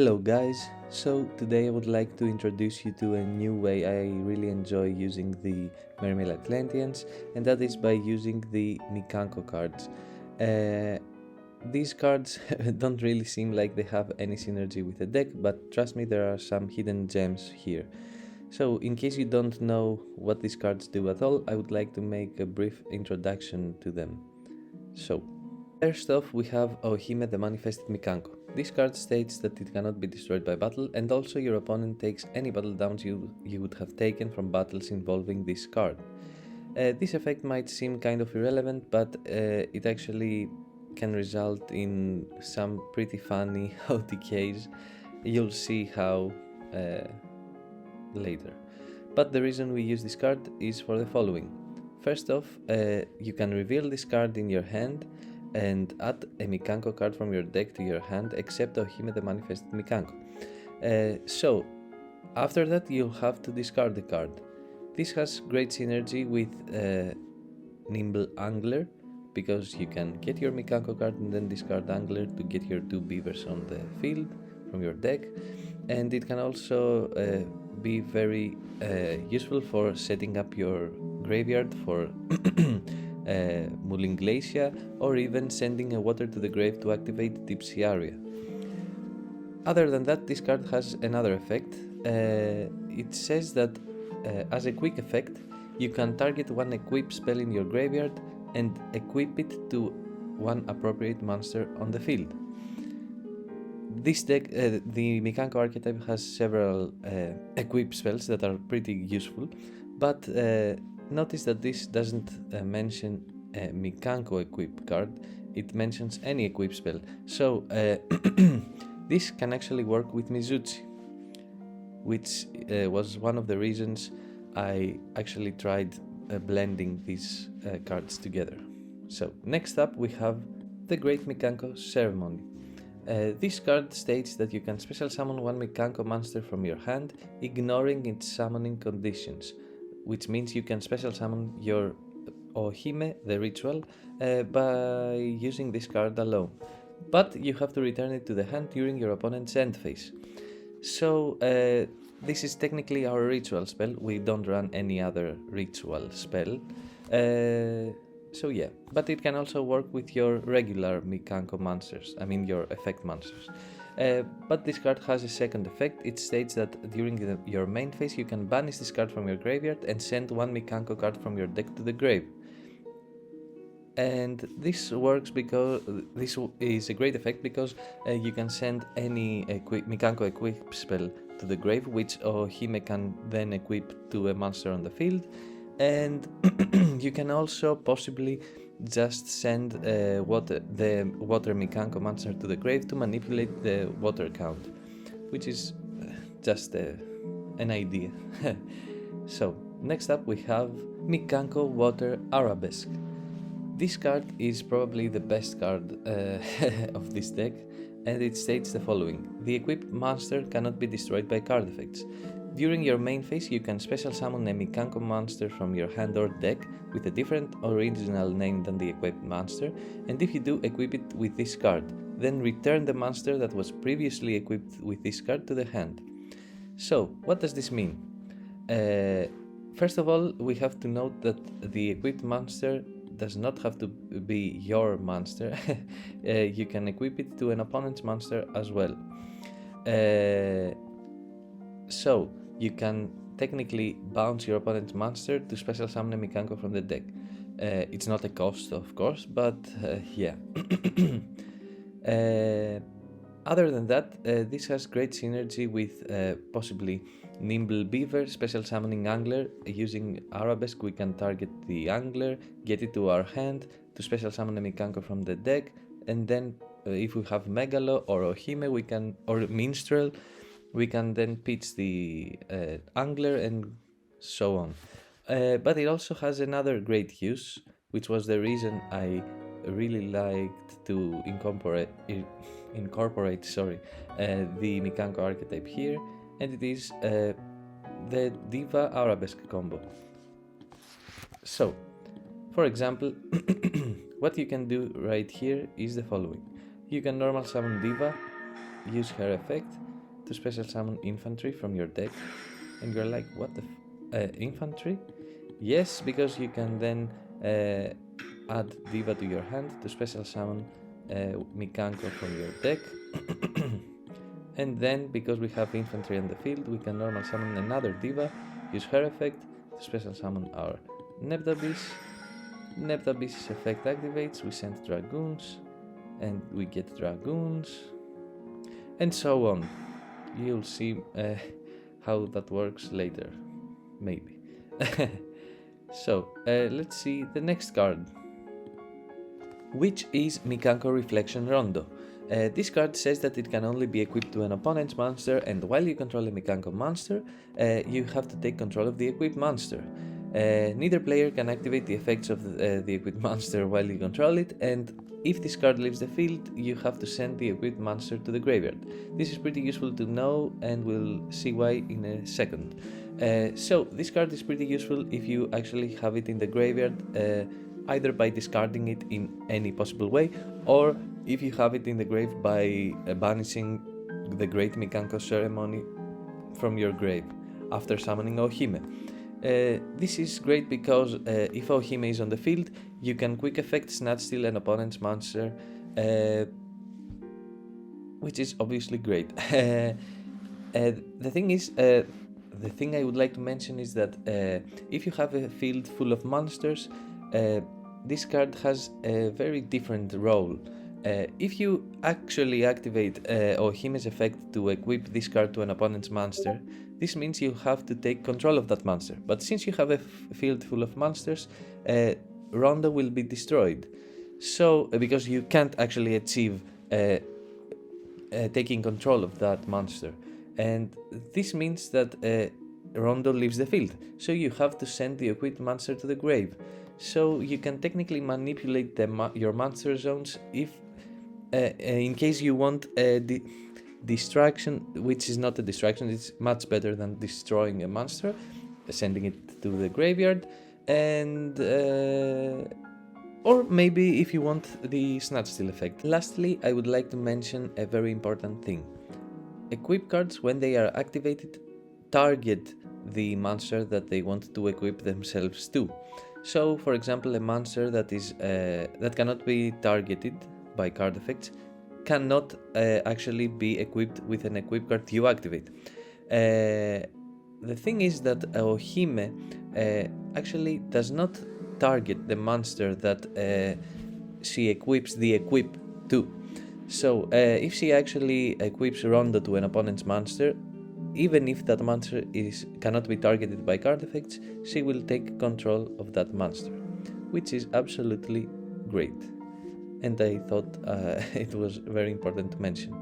Hello guys, so today I would like to introduce you to a new way I really enjoy using the Mermaid Atlanteans, and that is by using the Mikanko cards. These cards don't really seem like they have any synergy with the deck, but trust me, there are some hidden gems here. So in case you don't know what these cards do at all, I would like to make a brief introduction to them. So, first off, we have Ohime the Manifested Mikanko. This card states that it cannot be destroyed by battle, and also your opponent takes any battle downs you would have taken from battles involving this card. This effect might seem kind of irrelevant, but it actually can result in some pretty funny OTKs. You'll see how later. But the reason we use this card is for the following. First off, you can reveal this card in your hand and add a Mikanko card from your deck to your hand except Ohime the Manifested Mikanko. So, after that you'll have to discard the card. This has great synergy with Nimble Angler, because you can get your Mikanko card and then discard Angler to get your two beavers on the field from your deck, and it can also be very useful for setting up your graveyard for Mulling Glacier, or even sending a water to the grave to activate Deep Sea Area. Other than that, this card has another effect. It says that as a quick effect, you can target one equip spell in your graveyard and equip it to one appropriate monster on the field. This deck, the Mikanko archetype, has several equip spells that are pretty useful, but notice that this doesn't mention a Mikanko equip card, it mentions any equip spell. So this can actually work with Mizuchi, which was one of the reasons I actually tried blending these cards together. So next up we have the Great Mikanko Ceremony. This card states that you can special summon one Mikanko monster from your hand, ignoring its summoning conditions, which means you can special summon your Ohime, the ritual, by using this card alone. But you have to return it to the hand during your opponent's end phase. So this is technically our ritual spell, we don't run any other ritual spell. So yeah, but it can also work with your regular Mikanko monsters, I mean your effect monsters. But this card has a second effect. It states that during your main phase you can banish this card from your graveyard and send one Mikanko card from your deck to the grave. And this works because this is a great effect because you can send any Mikanko equip spell to the grave, which Ohime can then equip to a monster on the field. And you can also possibly just send the water Mikanko monster to the grave to manipulate the water count, which is just an idea. So, next up we have Mikanko Water Arabesque. This card is probably the best card of this deck, and it states the following. The equipped monster cannot be destroyed by card effects. During your main phase, you can special summon a Mikanko monster from your hand or deck with a different original name than the equipped monster, and if you do, equip it with this card. Then return the monster that was previously equipped with this card to the hand. So, what does this mean? First of all, we have to note that the equipped monster does not have to be your monster. You can equip it to an opponent's monster as well. So, you can technically bounce your opponent's monster to special summon a Mikanko from the deck. It's not a cost, of course, but yeah. Other than that, this has great synergy with possibly Nimble Beaver, special summoning Angler. Using Arabesque, we can target the Angler, get it to our hand to special summon a Mikanko from the deck, and then if we have Megalo or Ohime, or Minstrel, we can then pitch the Angler and so on. But it also has another great use, which was the reason I really liked to incorporate the Mikanko archetype here, and it is the Diva Arabesque combo. So, for example, what you can do right here is the following. You can normal summon Diva, use her effect, to special summon infantry from your deck. And you're like, what the infantry? Yes, because you can then add Diva to your hand to special summon Mikanko from your deck. And then, because we have infantry on the field, we can normal summon another Diva, use her effect to special summon our Neptabyss. Neptabyss' effect activates, we send Dragoons, and we get Dragoons, and so on. You'll see how that works later, maybe. So, let's see the next card, which is Mikanko Reflection Rondo. This card says that it can only be equipped to an opponent's monster, and while you control a Mikanko monster, you have to take control of the equipped monster. Neither player can activate the effects of the equipped monster while you control it, and if this card leaves the field, you have to send the equipped monster to the graveyard. This is pretty useful to know, and we'll see why in a second. So, this card is pretty useful if you actually have it in the graveyard, either by discarding it in any possible way, or if you have it in the grave by banishing the Great Mikanko Ceremony from your grave after summoning Ohime. This is great because if Ohime is on the field, you can quick effect Snatch Steal an opponent's monster, which is obviously great. The thing I would like to mention is that if you have a field full of monsters, this card has a very different role. If you actually activate Ohime's effect to equip this card to an opponent's monster, this means you have to take control of that monster. But since you have a field full of monsters, Rondo will be destroyed. So, because you can't actually achieve taking control of that monster. And this means that Rondo leaves the field. So you have to send the equipped monster to the grave. So you can technically manipulate your monster zones if, in case you want the distraction, which is not a distraction, it's much better than destroying a monster, sending it to the graveyard, and or maybe if you want the Snatch Steal effect. Lastly, I would like to mention a very important thing. Equip cards, when they are activated, target the monster that they want to equip themselves to. So, for example, a monster that is that cannot be targeted by card effects cannot actually be equipped with an equip card you activate. The thing is that Ohime actually does not target the monster that she equips the equip to. So, if she actually equips Rondo to an opponent's monster, even if that monster cannot be targeted by card effects, she will take control of that monster, which is absolutely great. And I thought it was very important to mention.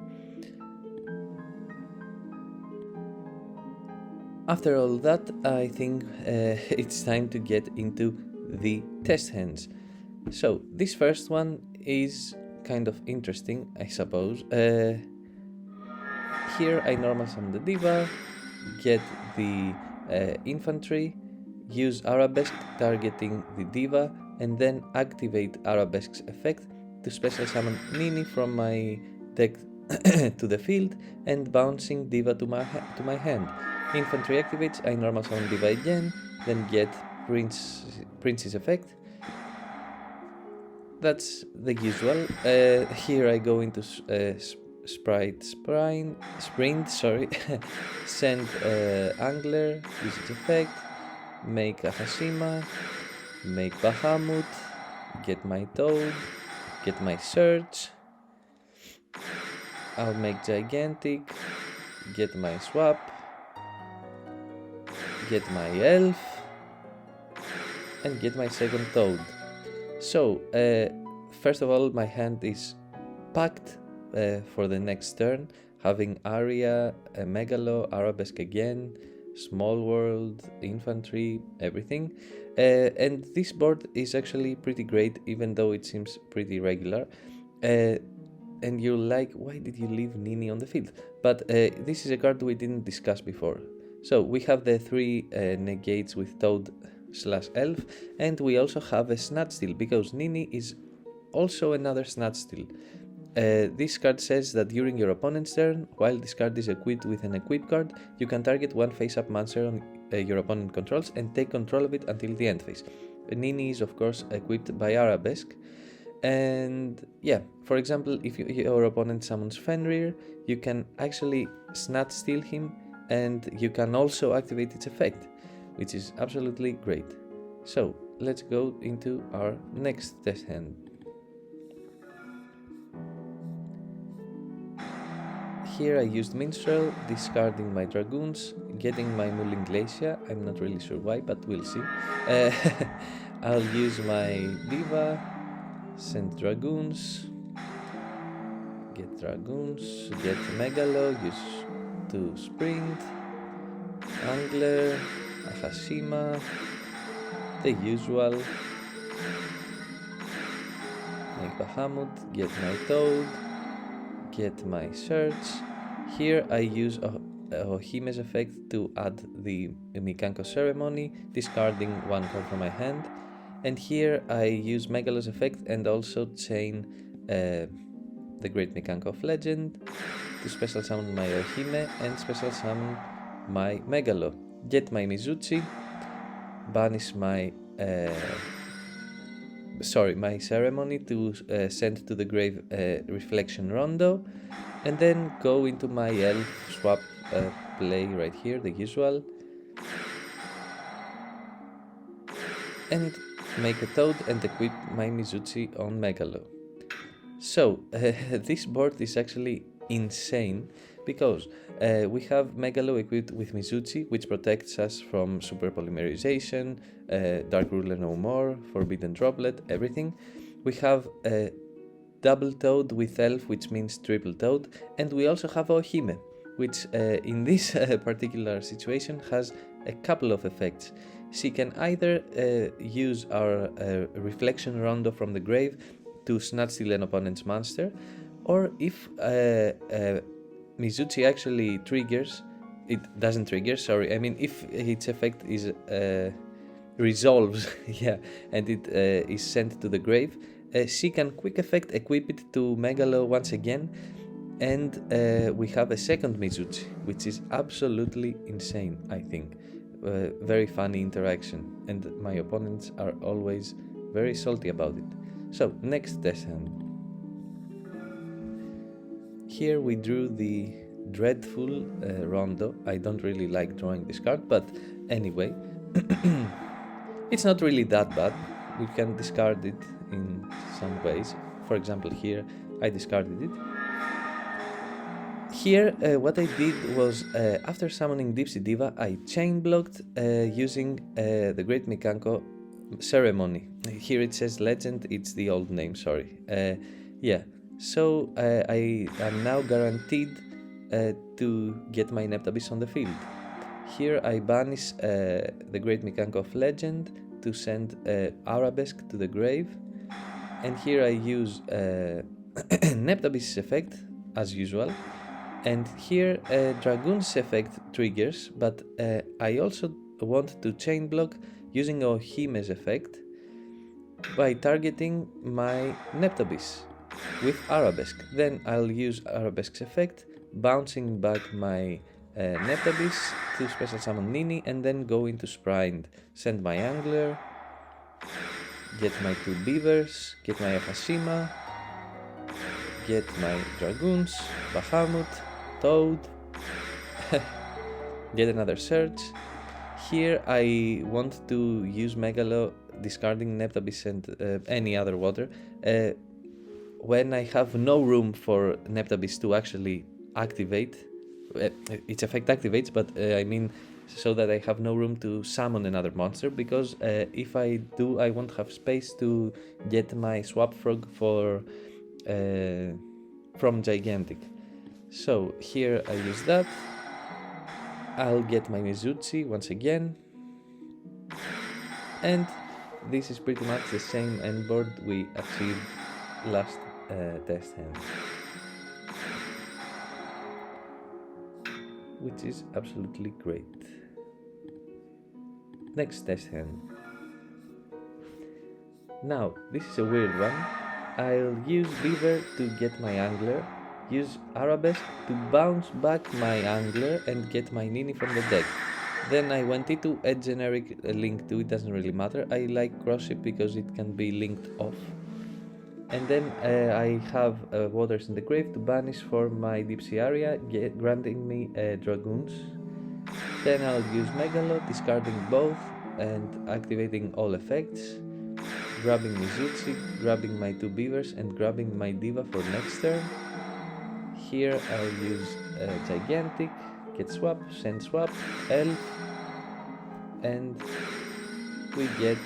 After all that, I think it's time to get into the test hands. So, this first one is kind of interesting, I suppose. Here I normal summon the Diva, get the infantry, use Arabesque targeting the Diva, and then activate Arabesque's effect to special summon Nini from my deck to the field and bouncing Diva to my hand. Infantry activates, I normal summon Diva again, then get Prince's effect. That's the usual. Here I go into sprint, send Angler, use its effect, make a Hashima, make Bahamut, get my Toad, get my Surge, I'll make Gigantic, get my Swap, get my Elf, and get my second Toad. So, first of all, my hand is packed for the next turn, having Aria, Megalo, Arabesque again, Small World, Infantry, everything. And this board is actually pretty great, even though it seems pretty regular. And you're like, why did you leave Nini on the field? But this is a card we didn't discuss before. So we have the 3 negates with Toad/Elf, and we also have a Snatch Steal, because Nini is also another Snatch Steal. This card says that during your opponent's turn, while this card is equipped with an equip card, you can target one face-up monster on your opponent controls and take control of it until the end phase. Nini is of course equipped by Arabesque, and yeah, for example, if your opponent summons Fenrir, you can actually snatch steal him, and you can also activate its effect, which is absolutely great. So let's go into our next test hand. Here I used Minstrel, discarding my Dragoons, getting my Mulling Glacier. I'm not really sure why, but we'll see. I'll use my Diva, send Dragoons, get Megalo, use 2 Sprint, Angler, Ahashima, the usual, make Bahamut, get my Toad, get my Search. Here I use Ohime's effect to add the Mikanko ceremony, discarding 1 card from my hand. And here I use Megalo's effect and also chain the Great Mikanko of Legend to special summon my Ohime and special summon my Megalo. Get my Mizuchi, banish my my ceremony to send to the grave Reflection Rondo, and then go into my elf swap play right here, the usual, and make a Toad and equip my Mizuchi on Megalo. So this board is actually insane because we have Megalo equipped with Mizuchi, which protects us from Super Polymerization, Dark Ruler No More, Forbidden Droplet, everything. We have Double Toad with Elf, which means Triple Toad, and we also have Ohime, which in this particular situation has a couple of effects. She can either use our Reflection Rondo from the grave to snatch steal an opponent's monster, or if Mizuchi actually triggers, it doesn't trigger, sorry, I mean if its effect is resolves, yeah, and it is sent to the grave, she can quick effect equip it to Megalo once again, and we have a second Mizuchi, which is absolutely insane, I think. Very funny interaction, and my opponents are always very salty about it. So, next test hand. Here we drew the dreadful Rondo. I don't really like drawing this card, but anyway, it's not really that bad. We can discard it in some ways. For example, here I discarded it. Here, what I did was, after summoning Dipsy Diva, I chain blocked using the Great Mikanko ceremony. Here it says Legend, it's the old name, sorry. Yeah, so I am now guaranteed to get my Neptabyss on the field. Here I banish the Great Mikanko of Legend to send Arabesque to the grave, and here I use Neptabyss effect as usual, and here Dragoon's effect triggers, but I also want to chain block using Ohime's effect by targeting my Neptabyss with Arabesque. Then I'll use Arabesque's effect, bouncing back my Neptabyss to special summon Nini, and then go into Sprind, send my Angler, get my 2 Beavers, get my Ahashima, get my Dragoons, Bahamut, Toad, get another Search. Here I want to use Megalo, discarding Neptabyss and any other water, when I have no room for Neptabyss to actually activate. Its effect activates, but I mean so that I have no room to summon another monster, because if I do, I won't have space to get my Swap Frog for from Gigantic. So here I use that. I'll get my Mizuchi once again, and this is pretty much the same end board we achieved last test hand, which is absolutely great. Next test hand. Now, this is a weird one. I'll use Beaver to get my Angler, use Arabesque to bounce back my Angler and get my Nini from the deck. Then I went into a generic link to, it doesn't really matter. I like Cross-Ship because it can be linked off. And then I have Waters in the Grave to banish for my Deep Sea area, granting me Dragoons. Then I'll use Megalo, discarding both and activating all effects, grabbing Mizuchi, grabbing my 2 Beavers and grabbing my Diva for next turn. Here I'll use Gigantic, get swap, send swap, Elf, and we get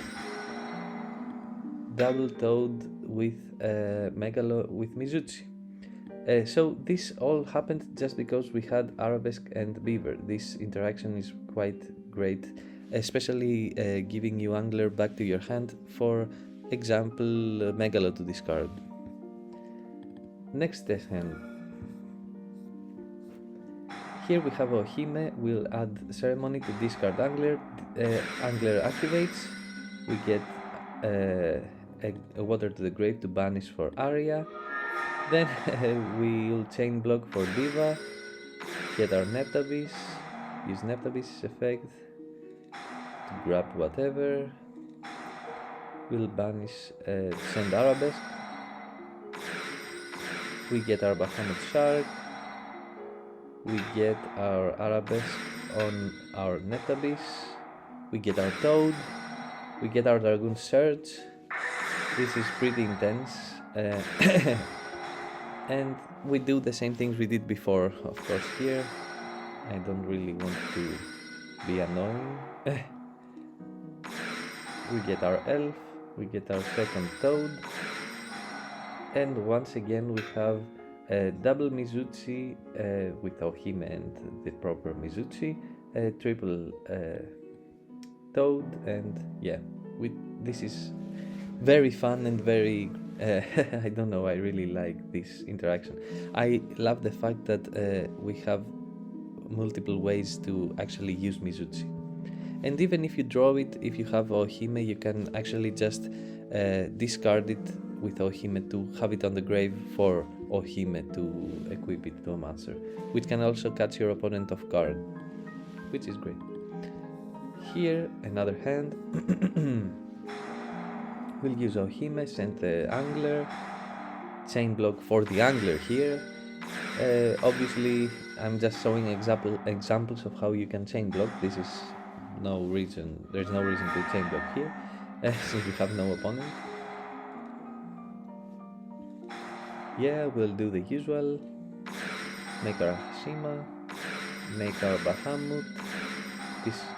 Double Toad with Megalo with Mizuchi. So this all happened just because we had Arabesque and Beaver. This interaction is quite great, especially giving you Angler back to your hand, for example Megalo to discard. Next test hand. Here we have Ohime, we'll add Ceremony to discard Angler. Angler activates, we get a Water to the Grave to banish for Aria. Then we'll chain block for Diva, get our Neptavis, use Neptavis effect to grab whatever. We'll banish, send Arabesque. We get our Bahamut Shark. We get our Arabesque on our Neptavis. We get our Toad. We get our Dragoon Surge. This is pretty intense. And we do the same things we did before, of course, here. I don't really want to be annoying. We get our Elf, we get our second Toad, and once again we have a double Mizuchi with Ohime and the proper Mizuchi, a triple Toad, and yeah, this is very fun and very I don't know, I really like this interaction. I love the fact that we have multiple ways to actually use Mizuchi. And even if you draw it, if you have Ohime, you can actually just discard it with Ohime to have it on the grave for Ohime to equip it to a monster, which can also catch your opponent off guard, which is great. Here, another hand. We'll use Ohime, send the Angler, chain block for the Angler here. Obviously, I'm just showing examples of how you can chain block. This is there's no reason to chain block here, since we have no opponent. Yeah, we'll do the usual. Make our Hashima, make our Bahamut,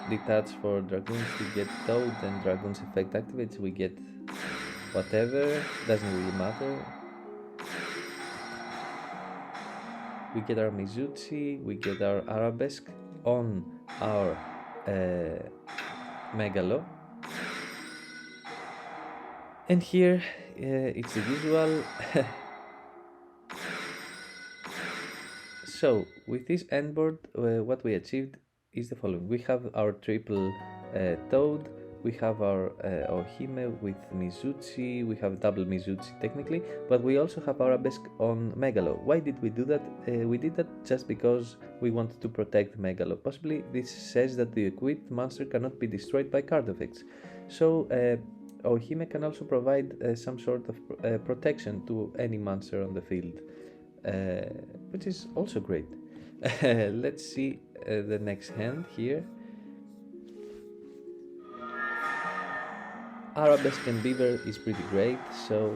detach for Dragoons to get Toad, and Dragoon's effect activates, we get whatever, doesn't really matter. We get our Mizuchi, we get our Arabesque on our Megalo. And here it's the usual. So with this end board, what we achieved is the following. We have our triple Toad, we have our Ohime with Mizuchi, we have double Mizuchi technically, but we also have Arabesque on Megalo. Why did we do that? We did that just because we wanted to protect Megalo. Possibly this says that the equipped monster cannot be destroyed by card effects. So Ohime can also provide some sort of protection to any monster on the field, which is also great. Let's see the next hand here. Arabesque and Beaver is pretty great, so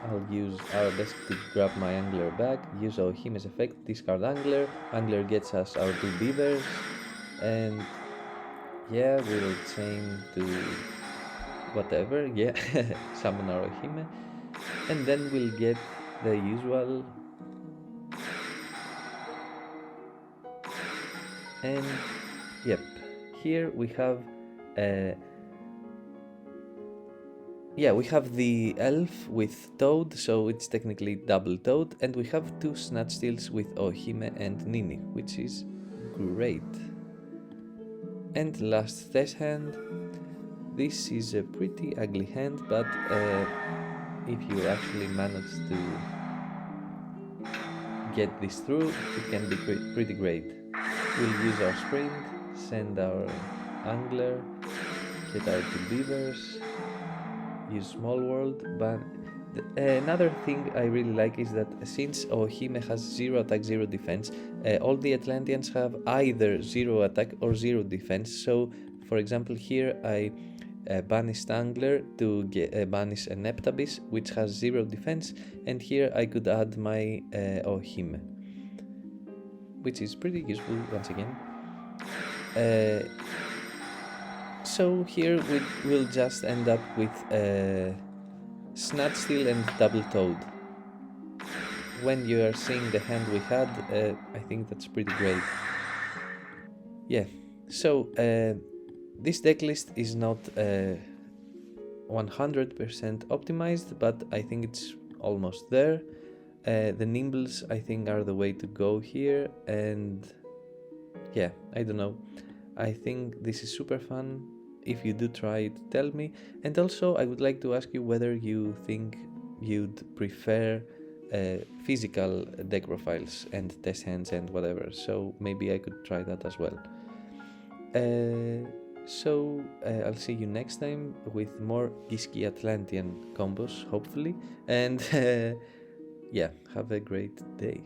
I'll use Arabesque to grab my Angler back, use Ohime's effect, discard Angler, Angler gets us our 2 Beavers, and yeah, we'll chain to whatever, yeah, summon our Ohime, and then we'll get the usual, and yep, here we have we have the Elf with Toad, so it's technically double Toad, and we have 2 Snatch Steals with Ohime and Nini, which is great. And last test hand. This is a pretty ugly hand, but if you actually manage to get this through, it can be pretty great. We'll use our sprint, send our angler, get our 2 beavers, use small world, but another thing I really like is that since Ohime has 0 attack, 0 defense, all the Atlanteans have either 0 attack or 0 defense. So, for example, here I banish Angler to banish a Neptabis, which has 0 defense, and here I could add my Ohime, which is pretty useful once again. So here we'll just end up with Snatch Steal and Double Toad. When you are seeing the hand we had, I think that's pretty great. Yeah, so this deck list is not 100% optimized, but I think it's almost there. The Nimbles I think are the way to go here, and yeah, I don't know. I think this is super fun. If you do try it, tell me. And also I would like to ask you whether you think you'd prefer physical deck profiles and test hands and whatever, so maybe I could try that as well. I'll see you next time with more Gisky Atlantean combos, hopefully, and yeah, have a great day.